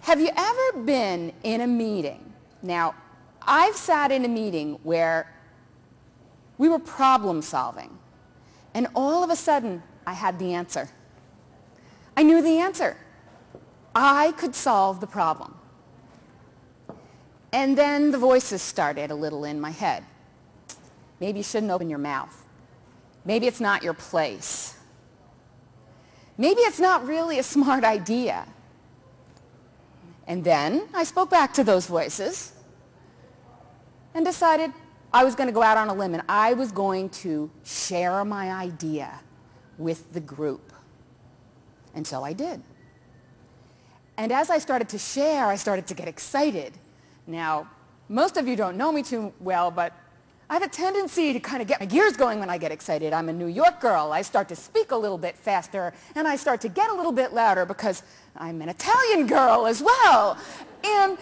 Have you ever been in a meeting? Now, I've sat in a meeting where we were problem solving, and all of a sudden, I had the answer. I knew the answer. I could solve the problem. And then the voices started a little in my head. Maybe you shouldn't open your mouth. Maybe it's not your place. Maybe it's not really a smart idea. And then I spoke back to those voices and decided I was going to go out on a limb and I was going to share my idea with the group. And so I did. And as I started to share, I started to get excited. Now, most of you don't know me too well, but I have a tendency to kind of get my gears going when I get excited. I'm a New York girl. I start to speak a little bit faster, and I start to get a little bit louder because I'm an Italian girl as well. And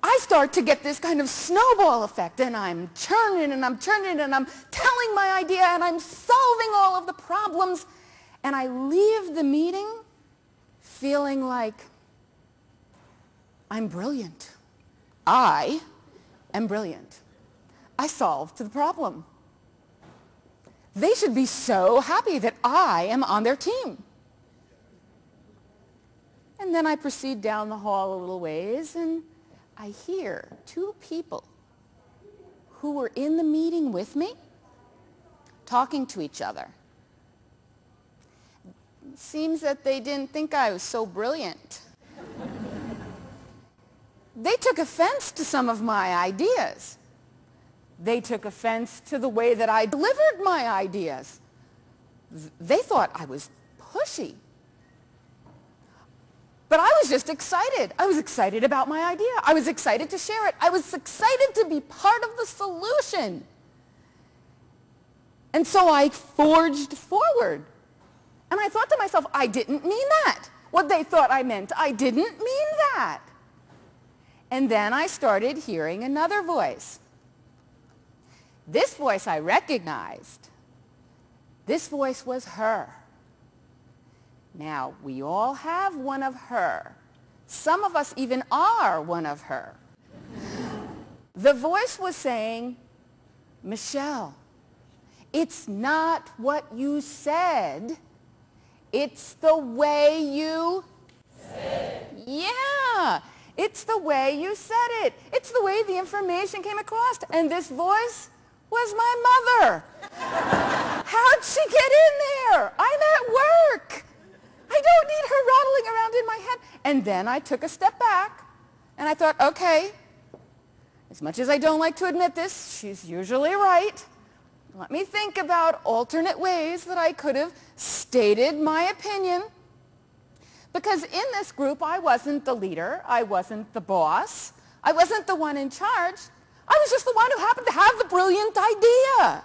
I start to get this kind of snowball effect, and I'm churning and I'm churning and I'm telling my idea and I'm solving all of the problems, and I leave the meeting feeling like I'm brilliant. I am brilliant. I solved the problem. They should be so happy that I am on their team. And then I proceed down the hall a little ways and I hear two people who were in the meeting with me talking to each other. It seems that they didn't think I was so brilliant. They took offense to some of my ideas. They took offense to the way that I delivered my ideas. They thought I was pushy. But I was just excited. I was excited about my idea. I was excited to share it. I was excited to be part of the solution. And so I forged forward. And I thought to myself, I didn't mean that. What they thought I meant, I didn't mean that. And then I started hearing another voice. This voice I recognized. This voice was her. Now, we all have one of her. Some of us even are one of her. The voice was saying, Michelle, it's not what you said. It's the way you said it. Yeah. It's the way you said it. It's the way the information came across. And this voice was my mother. How'd she get in there? I'm at work. I don't need her rattling around in my head. And then I took a step back and I thought, okay, as much as I don't like to admit this, she's usually right. Let me think about alternate ways that I could have stated my opinion. Because in this group, I wasn't the leader, I wasn't the boss, I wasn't the one in charge, I was just the one who happened to have the brilliant idea.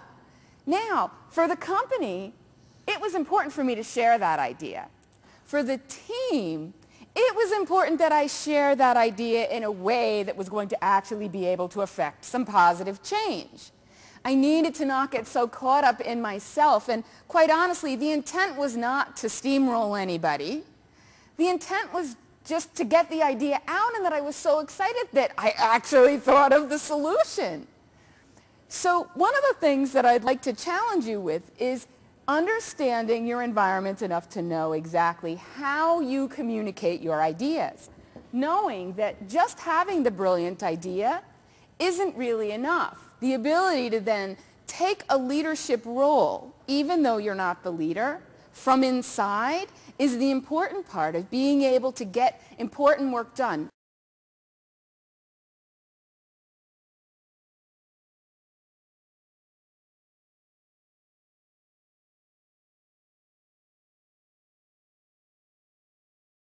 Now, for the company, it was important for me to share that idea. For the team, it was important that I share that idea in a way that was going to actually be able to affect some positive change. I needed to not get so caught up in myself, and quite honestly, the intent was not to steamroll anybody. The intent was just to get the idea out, and that I was so excited that I actually thought of the solution. So one of the things that I'd like to challenge you with is understanding your environment enough to know exactly how you communicate your ideas. Knowing that just having the brilliant idea isn't really enough. The ability to then take a leadership role, even though you're not the leader, from inside is the important part of being able to get important work done.